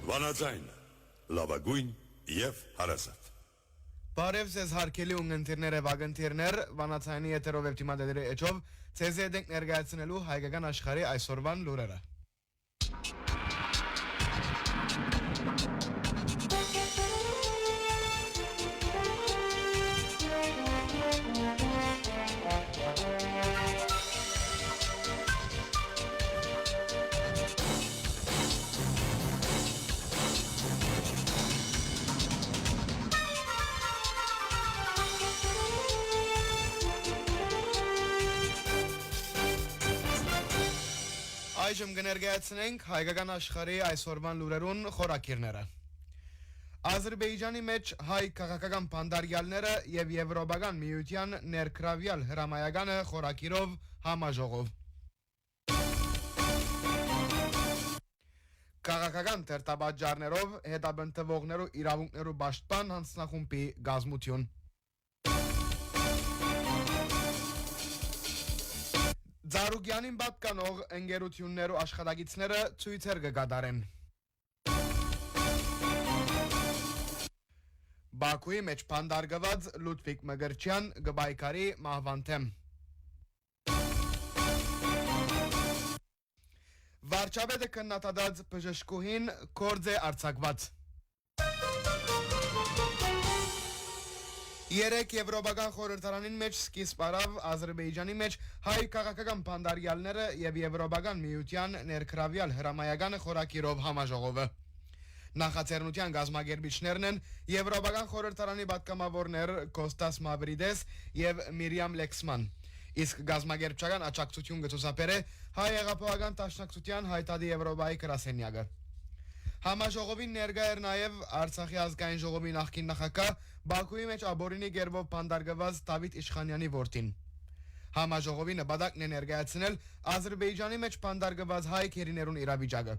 Վանաձայն, լավագույն և հարազատ։ Բարև ձեզ հարգելի ունգընտիրներ և ագընտիրներ, Վանաձայնի եթերով և թիմադեդերի էջով ձեզ հետ ենք ներկայացնելու հայկական աշխարհի այսօրվան լուրերը։ Այժմ կներկայացնենք հայկական աշխարհի այսօրվան լուրերուն խորակիրները։ Ադրբեջանի մեջ հայ քաղաքական փանդարյալները եւ Եվրոպական միության ներքրավյալ հրամայականը խորակիրով համաժողով։ Քաղաքական թերթաբաժարներով հետաբնթվողներու իրավունքներու պաշտպան հանձնախումբի գազմություն։ Ձարուկյանին պատկանող ընկերություններու աշխատակիցները ցույցեր կկատարեն։ Բաքուի մեջ փանդարգված Լուդվիգ Մգրչյան գբայքարի մահվան թեմ։ Վարչապետը քննադատած բժշկուհին կորձ է արձակված։ Երեք Եվրոպական խորհրդարանին մեջ սկիզբ առավ Ադրբեջանի մեջ հայ քաղաքական փանդարյալները եւ Եվրոպական միության ներքրավյալ հրամայականը խորակիրով համաժողովը։ Նախաձեռնության գազագերբիչներն են Եվրոպական խորհրդարանի պատգամավորներ Կոստաս Մավրիդես եւ Միրիամ Լեքսման։ Իսկ գազագերբչական աջակցություն կցուցաբերե հայ հեղափոխական դաշնակցության հայտարարի Եվրոպայի գրասենյակը։ Համաժողովին ներկա էր նաև Արցախի ազգային ժողովի նախկին նախագահ Բաքուի մեջ աբորինի գերբով փանդարգված Դավիթ Իշխանյանի որդին։ Համաժողովի նպատակն է ներկայացնել Ադրբեջանի մեջ փանդարգված հայ քերիներուն իրավիճակը։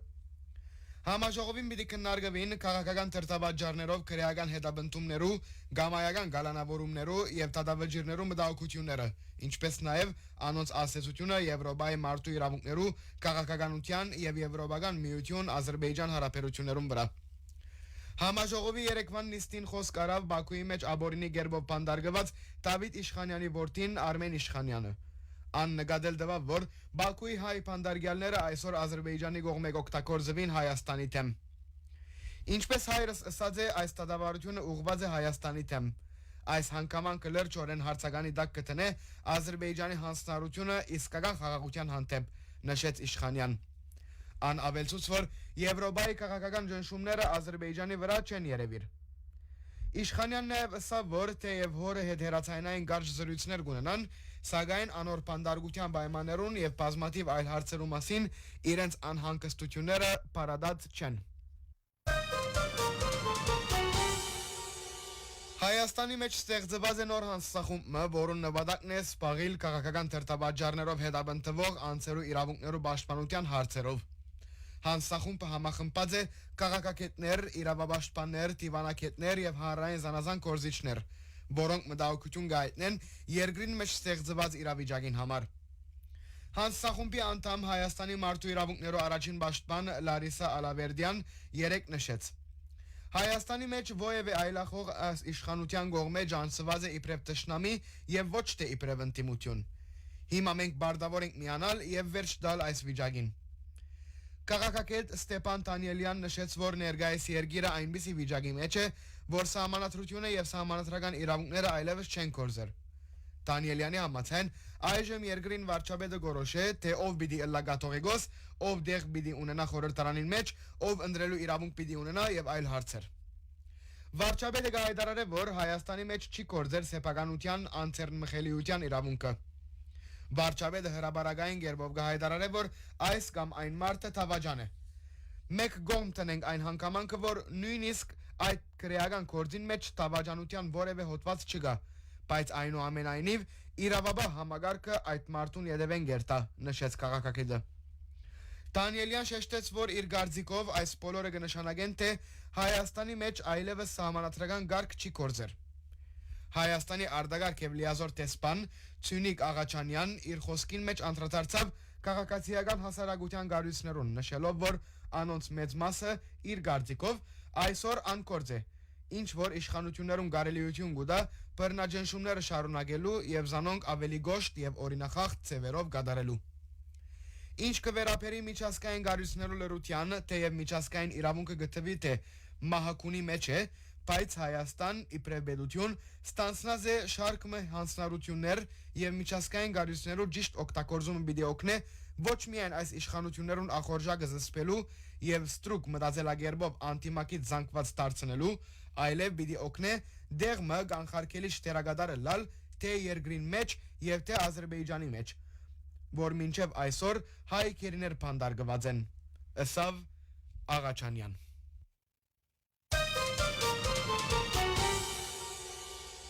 Համաժողովին պիտի քննարկվին քաղաքական թերթաբաժարներով քրեական հետաբնթումներու, գամայական գալանավորումներու եւ դատավճիռներու մտահոգությունները, ինչպես նաեւ անոնց ասացությունը Եվրոպայի մարդու իրավունքներու, քաղաքականության եւ Եվրոպական միություն Ադրբեջան հարաբերություններուն վրա։ Համաժողովի երեկվան նիստին խոսք արավ Բաքուի մեջ աբորինի գերբով փանդարգված Դավիթ Իշխանյանի որդին Արմեն Իշխանյանը։ Ան նկատել տվավ, որ Բաքուի հայ փանդարգյալները այսօր Ադրբեջանի կողմէ օգտագործվին Հայաստանի թեմ։ Ինչպես հայրս ասած է, այս դատավարությունը ուղղված է Հայաստանի թեմ։ Այս հանգամանքը լրջորեն հարցականի տակ կտնե Ադրբեջանի հանձնարարությունը իսկական խաղաղության հանդեպ, նշեց Իշխանյան։ Ան ավելցուց, որ Եվրոպայի քաղաքական ճնշումները Ադրբեջանի վրա չեն երևիր։ Իշխանյանն նաև ասավ, որ թեև հորը հետ հերացայնային կարճ զրույցներ կունենան, սակայն անոր փանդարգության պայմաններուն եւ բազմաթիվ այլ հարցերու մասին իրենց անհանգստությունները բարադած չեն։ Հայաստանի մեջ ստեղծված է նոր հանձնախումբը, որոնց նպատակն է զբաղել քաղաքական թերթաբաժարներով հետաբնթվող անձերու իրավունքներու պաշտպանության հարցերով։ Հանձնախումբը համախմբած է քաղաքագետներ, իրավապաշտպաններ, դիվանագետներ եւ հանրային զանազան գործիչներ, որոնք մտահոգություն կհայտնեն երկրին մեջ ստեղծված իրավիճակին համար։ Հանձնախումբի անդամ Հայաստանի մարդու իրավունքներու առաջին պաշտպան Լարիսա Ալավերդյան երեք նշեց. Հայաստանի մեջ ովևէ այլախոհ իշխանության կողմէ ջանցված է իբրև թշնամի եւ ոչ թե իբրև ընդդիմություն։ Հիմա մենք բարձրավոր ենք միանալ եւ վերջ տալ այս վիճակին։ Քաղաքագետ Ստեփան Դանիելյան նշեց, որ ներկայիս երկիրը այնպիսի վիճակի մեջ է, որ սահմանադրությունը եւ սահմանադրական իրավունքները այլևս չեն գործեր։ Դանիելյանի համաձայն այժմ երկրին վարչապետը գորոշե, թե ով պիտի ըլլագաթողեգոս, ով դեղ պիտի ունենա խորհրդարանին մեջ, ով ընտրելու իրավունք պիտի ունենա եւ այլ հարցեր։ Վարչապետը կհայտարարե, որ Հայաստանի մեջ չի գործեր սեփականության անձեռնմխելիության իրավունքը։ Վարչապետը հրաբարակային գերբով կհայտարարե, որ այս կամ այն մարդը թավաջան է։ Մեկ կողմ տնենք այն հանգամանքը, որ նույնիսկ այդ քրեական գործին մեջ թավաջանության որևէ հոդված չկա, բայց այնուամենայնիվ իրավաբար համագարկը այդ մարդուն յետևեն գերտա, նշեց քաղաքագետը։ Դանիելյան շեշտեց, որ իր գարձիկով այս բոլորը կնշանակեն, թե Հայաստանի մեջ այլևս սահմանադրական գարկ չի գործեր։ Հայաստանի արտագաղթ եւ լիազոր տեսփան Ցյունիկ Աղաչանյան իր խոսքին մեջ անդրադարձավ քաղաքացիական հասարակության գարույցներուն, նշելով, որ անոնց մեծ մասը իր գարձիկով այսօր անկորձ է, ինչ որ իշխանություններում գարելիություն գուտա բռնաճնշումները շարունակելու եւ զանոնք ավելի գոշտ եւ օրինախախտ ծևերով գդարելու։ Ինչ կվերապերի միջազգային գարույցներու լրության, թեև միջազգային իրավունքը գտնվի թե մահակունի մեջ է, բայց Հայաստան իբրև պետություն ստանցնած է շարք մը հանձնարարություններ եւ միջազգային գարույցներու ճիշտ օգտագործումը պիտի օգնե ոչ միայն այս իշխանություններուն ախորժակը զսպելու եւ ստրուկ մտածելակերպով անտիմակից զանգված դարձնելու, այլև պիտի օգնե դեղմը կանխարկելի շտերագադարը լալ թե երկրին մեջ եւ թե Ադրբեջանի մեջ, որ մինչև այսօր հայ քերիներ փանդարգված են, ըսավ Աղաչանյան։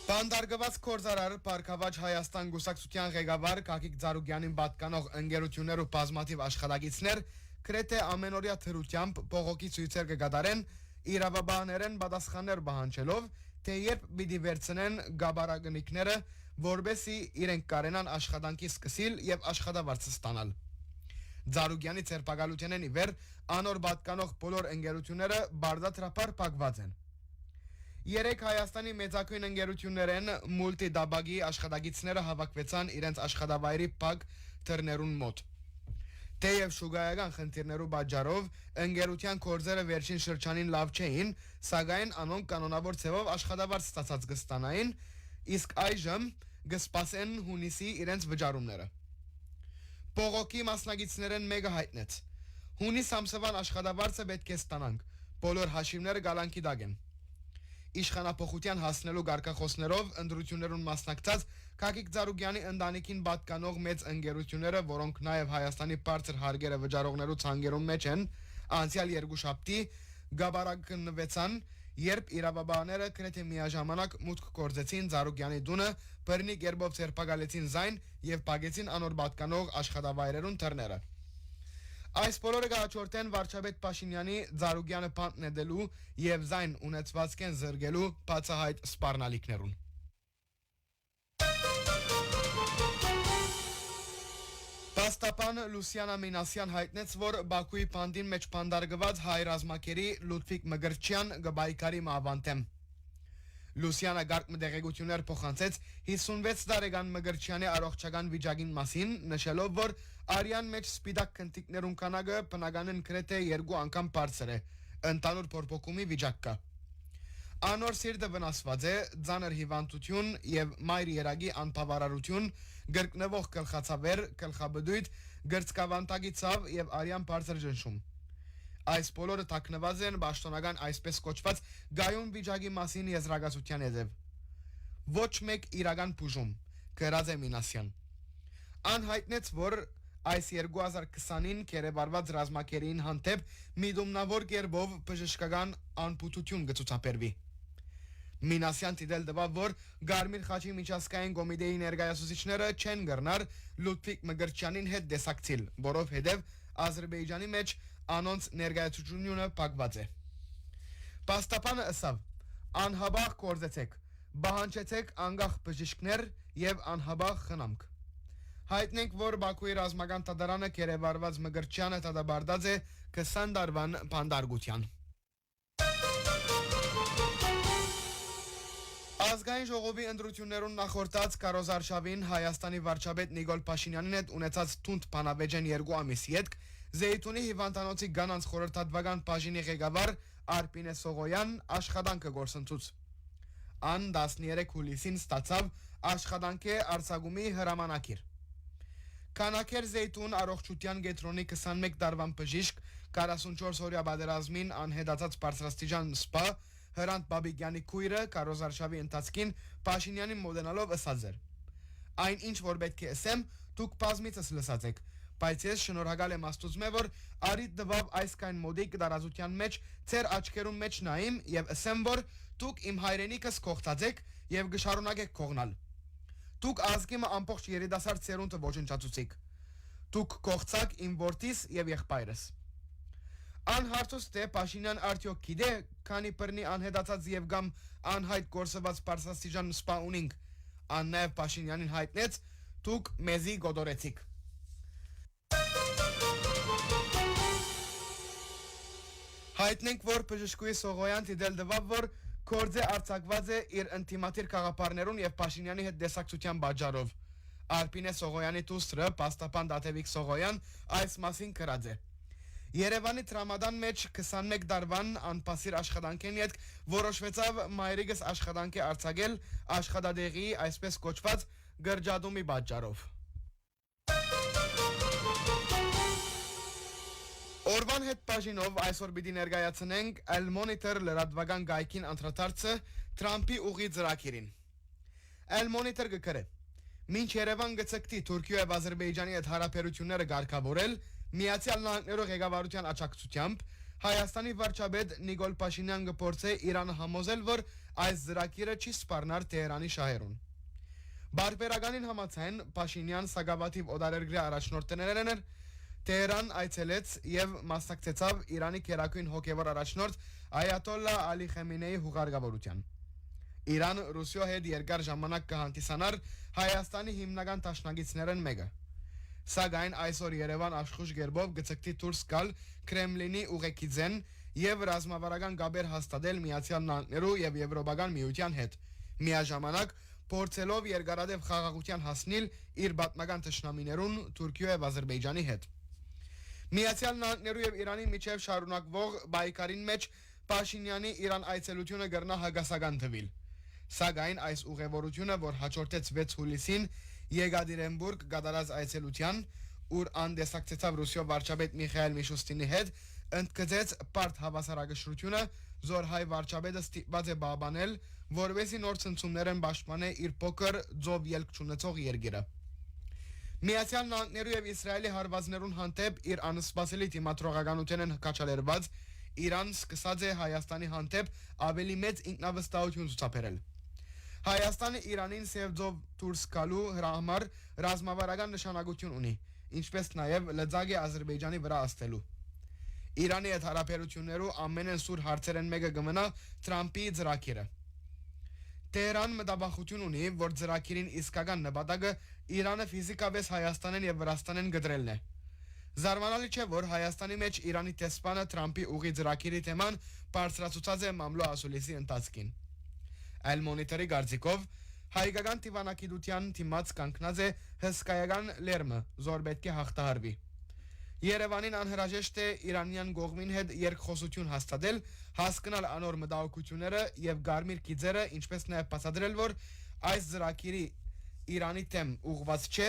Փանդարգված կորզարար Պարքավաճ Հայաստան գուսակցության ղեկավար Կակիկ Ծառուկյանին պատկանող ընկերություններու բազմաթիվ աշխատակիցներ գրեթե ամենօրյա թրությամբ բողոքի ցույցեր կկատարեն իրավաբաններեն պատասխաններ պահանջելով, թե երբ պիտի վերցնեն գաբարագնիկները, որբեսի իրենք կարենան աշխատանքի սկսիլ եւ աշխատավարձ ստանալ։ Ծառուկյանի ցերպակալությանեն ի վեր անոր պատկանող բոլոր ընկերությունները բարդատրապար փակված են։ Երեք Հայաստանի մեծակույն ընկերություններեն մուլտիդաբագի աշխատակիցները հավաքվեցան իրենց աշխատավայրի փակ թռներուն մոտ։ Թեև շուգայական խնդիրներու պատճառով ընկերության կորձերը վերջին շրջանին լավ չէին, սակայն անոնք կանոնավոր ձևով աշխատավարձ ստացած կստանային, իսկ այժմ կսպասեն հունիսի իրենց վճարումները։ Բողոքի մասնակիցներեն մեկը հայտնեց. հունիս ամսվան աշխատավարձը պետք է ստանանք, բոլոր հաշիվները գալանքի տակ են։ Իշխանապողության հասնելու գարկախոսներով ընտրություններուն մասնակցած Կակիկ Ծառուկյանի ընտանիքին պատկանող մեծ ընկերությունները, որոնք նաև Հայաստանի բարձր հարկերը վճարողներու ցանկերուն մեջ են, անցյալ երկուշաբթի գաբարագնվեցան, երբ իրավաբանները գրեթե միաժամանակ մուտք գործեցին Ծառուկյանի տունը, բռնի կերպով ցերպակալեցին զայն եւ փակեցին անոր պատկանող աշխատավայրերուն դռները։ Այս բոլորը կհաջորդեն վարչապետ Փաշինյանի Ծառուկյանը փանտնելու եւ զայն ունեցվածքեն զրկելու բացահայտ սպառնալիքներուն։ Պաստապան Լուսիանա Մինասյան հայտնեց, որ Բաքուի բանդին մեջ փանդարգված հայ ռազմակերի Լուդվիգ Մգրչյան գբայկարի մավանտեմ։ Լուսիանա գարկ մտեղեկություններ փոխանցեց 56 տարեկան Մգրչյանի առողջական վիճակին մասին, նշելով, որ արյան մեջ սպիտակ քնտիկներուն քանակը բնականին գրեթե 2 անգամ բարձր է, ընդհանուր փոփոխումի վիճակ կա։ Անոր սիրտը վնասված է, ծանր հիվանդություն եւ մայր երագի անբավարարություն, գրկնվող գլխացավեր, գլխաբդույթ, գրծքավանդակի ցավ եւ արյան բարձր ճնշում։ Այս բոլորը թաքնված են պաշտոնական այսպես կոչված գայուն վիճակի մասին եզրակացության հետև։ Ոչ մեկ իրական բուժում, գրած է Մինասյան։ Անհայտնեց, որ այս 2020-ին կերեվարված ռազմակերին հանդեպ միդումնավոր կերպով բժշկական անպուտություն կցուցաբերվի։ Մինասյան դիտել տվավ, որ Գարմիր խաչի միջազգային կոմիտեի ներկայացուցիչները չեն գռնար Լուդվիգ Մգրչյանին հետ դեսակցիլ, որովհետև Ադրբեջանի մեջ անոնց ներկայացությունը փակված է։ Պաստապանը ըսավ. անհաբաղ կորզեցեք, բահանջեցեք անգախ բժիշկներ եւ անհաբաղ խնամք։ Հայտնենք, որ Բաքուի ռազմական դատարանը կերեվարված Մգրչյանը դատապարտած է 20 տարվան փանդարգության։ Ազգային ժողովի ընտրություններուն նախորդած Կարոզ Արշավին Հայաստանի վարչապետ Նիկոլ Փաշինյանին հետ ունեցած թունդ բանավեճեն 2 ամիսի ետք Զեյթունի հիվանդանոցի գանանց խորհրդատվական բաժինի ղեկավար Արպինե Սողոյան աշխատանքը գործընթուց։ Ան 13 հուլիսին ստացավ աշխատանքի արձակումի հրամանակիր։ Քանակեր Զեյթուն առողջության կենտրոնի 21 տարվան բժիշկ 44 օրյա պատերազմին անհետացած բարձրաստիճան սպա Հրանտ Բաբիկյանի քույրը Կարոզ Արշավի ընթացքին Փաշինյանին մոդենալով ըսած էր. Այն ինչ որ պետք է ասեմ, դուք բազմիցս լսած եք, բայց ես շնորհակալ եմ Աստծո, որ արիդ դվավ այսքան մոդիկ դարազության մեջ ծեր աչքերուն մեջ նայեմ եւ ասեմ, որ դուք իմ հայրենիքս կողտած եք եւ գշարունակեք կողնալ։ Դուք ազգիմը ամբողջ երիտասարդ ծերունդը ոչնչացուցիք։ Դուք կողցակ իմ որդիս եւ եղբայրս։ Անհարթոս թե Փաշինյան արդյոք գիտե, քանի բռնի անհետացած եւ կամ անհայտ գործված բարձրաստիճան սպա ունինք, ան նաեւ Փաշինյանին հայտնեց, դուք մեզի գոդորեցիք։ Հայտնենք, որ բժշկուի Սողոյան դիտել դվավ, որ կորձե արձակված է իր ընտիմատիր կաղապարներուն և Փաշինյանի հետ դեսակցության բաջարով։ Արպինե Սողոյանի տուստրը, պաստապան Դաթևիկ Սողոյան, այս մասին կրած է։ Երևանի տրամադան մեջ 21 դարվան անպասիր աշխատանքեն ետք որոշվեցավ մայրիկս աշխատանքի արձակել աշխատադեղի այսպես կոչված գրջադումի բաջարով։ Օրվան հետ բաժինով այսօր պիտի ներկայացնենք El Monitor լրատվական գայքին անդրադարձը Թրամփի ուղի ծրագիրին։ El Monitor գկրե. Մինչ Երևան գծկտի Թուրքիա եւ Ադրբեջանի հետ հարաբերությունները ղեկավարել Միացյալ Նահանգներու ղեկավարության աջակցությամբ Հայաստանի վարչապետ Նիկոլ Փաշինյան գործե Իրանը համոզել, որ այս ծրագիրը չի սպառնար Թեհրանի շահերուն։ Բարբերականին համաձայն Փաշինյան սակավաթիվ օտարերկրյա առաջնորդներն էր Թեհրան այցելեց եւ մասնակցեցավ Իրանի քերակույն հոգեվոր առաջնորդ Այաթոլլա Ալի Խեմենեի հուղարկավորության։ Իրան Ռուսիա հետ երկար ժամանակ կհանդիսանար Հայաստանի հիմնական դաշնակիցներն մեկը։ Սակայն այսօր Երևան աշխուժ գերբով գծկտի դուրս գալ Կրեմլինի ուղեկիցեն եւ ռազմավարական գաբեր հաստատել Միացյալ Նահանգներու եւ Եվրոպական միության հետ։ Միաժամանակ փորձելով երկարատև խաղաղության հասնել իր պատմական թշնամիներուն Թուրքիա եւ Ադրբեջանի հետ։ Միացյալ Նահանգներու եւ Իրանի միջև շարունակվող բայկարին մեջ Փաշինյանի Իրան այցելությունը գրնա հագասական թվիլ։ Սակայն այս ուղևորությունը, որ հաջորդեց 6 հուլիսին Եկատերինբուրգ կատարած այցելության, ուր անդեսակցեցավ Ռուսիա վարչապետ Միխայել Միշուստինի հետ, ընդգծեց բարդ հավասարակշռությունը, զոր հայ վարչապետը ստիպված է բաբանել, որովհետեւ նոր ցնցումներն պաշտպանե իր փոքր ձով ելք չունեցող երկիրը։ Միացյալ Նահանգներու եւ Իսրայելի հարվածներուն հանդեպ իր անսպասելի դիմադրողականութենն հկաչալերված Իրան սկսած է Հայաստանի հանդեպ ավելի մեծ ինքնավստահություն ցուցաբերել։ Հայաստանը Իրանին սև դուրս գալու համար ռազմավարական նշանակություն ունի, ինչպես նաև լծակ է Ադրբեջանի վրա աստելու։ Իրանի հետ հարաբերություններու ամենեն սուր հարցերեն մեկը կմնա Թրամփի ծրագիրը։ Թեհրան մտավախություն ունի, որ ծրագիրին իսկական նպատակը Իրանը ֆիզիկապես Հայաստանեն եւ Վրաստանեն գտրելն է։ Զարմանալի չէ, որ Հայաստանի մեջ Իրանի տեսփանը Թրամփի ուղի ծրագիրի թեման բարձրացուցած է մամլո ասուլիսի ընթացքին։ El Monitor-ի կարծիքով հայկական դիվանագիտության թիմած կանգնած է հսկայական լերմը, զոր պետք է հաղթահարվի։ Երևանին անհրաժեշտ է իրանյան կողմին հետ երկխոսություն հաստատել, հասկանալ անոր մտահոգությունները եւ գարմիր գիծերը, ինչպես նաեւ բացատրել, որ այս ծրագիրի Իրանի դեմ ուղղված չէ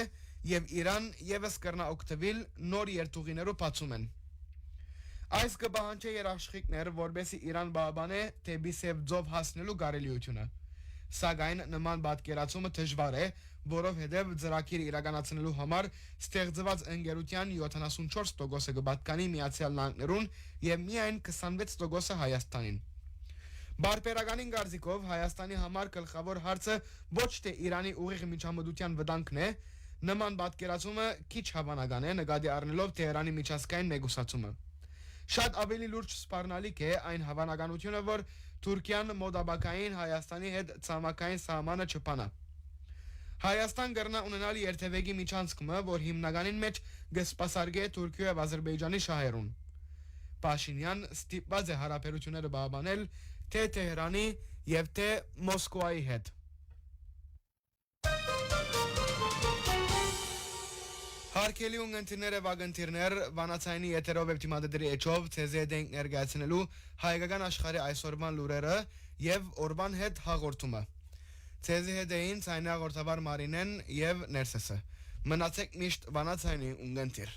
եւ Իրան եւս կրնա օգտվել նոր երթուղիներով բացում են։ Այս կպահանջի երաշխիքներ, որբեսի Իրան բաբանե դեպի սև ձով հասնելու կարելիությունը։ Սակայն նման պատկերացումը դժվար է, որովհետև ծրագիրը իրականացնելու համար ստեղծված ընկերության 74%-ը կպատկանի Միացյալ Նահանգներուն եւ միայն 26%-ը Հայաստանին։ Բարբերականին կարծիքով Հայաստանի համար գլխավոր հարցը ոչ թե Իրանի ուղիղ միջամտության վտանգն է, նման պատկերացումը քիչ հավանական է նկատի առնելով Թեհրանի միջազգային մեկուսացումը։ Շատ ավելի լուրջ սպառնալիք է այն հավանականությունը, որ Թուրքիան մոտաբակային Հայաստանի հետ ցամաքային սահմանը չփանա։ Հայաստան կրնա ունենալ երթևեկի միջանցքը, որ հիմնականին մեջ կսպասարկե Թուրքիա եւ Ադրբեջանի շահերուն։ Փաշինյան ստիպված է հարաբերությունները բաբանել թե Թեհրանի եւ թե Մոսկվայի հետ։ Հարկելի ունգընտիրները վագընտիրներ վանացայնի եթերով և թիմադդրի էջով ծեզեդ ենք ներգայացնելու հայկական աշխարի այսօրվան լուրերը և օրվան հետ հաղորդումը։ Ծեզի հետ էին ցայնի հաղորդավար Մարինեն և Ներսեսը։ Մնացեք միշտ վանացայնի ունգընտիր։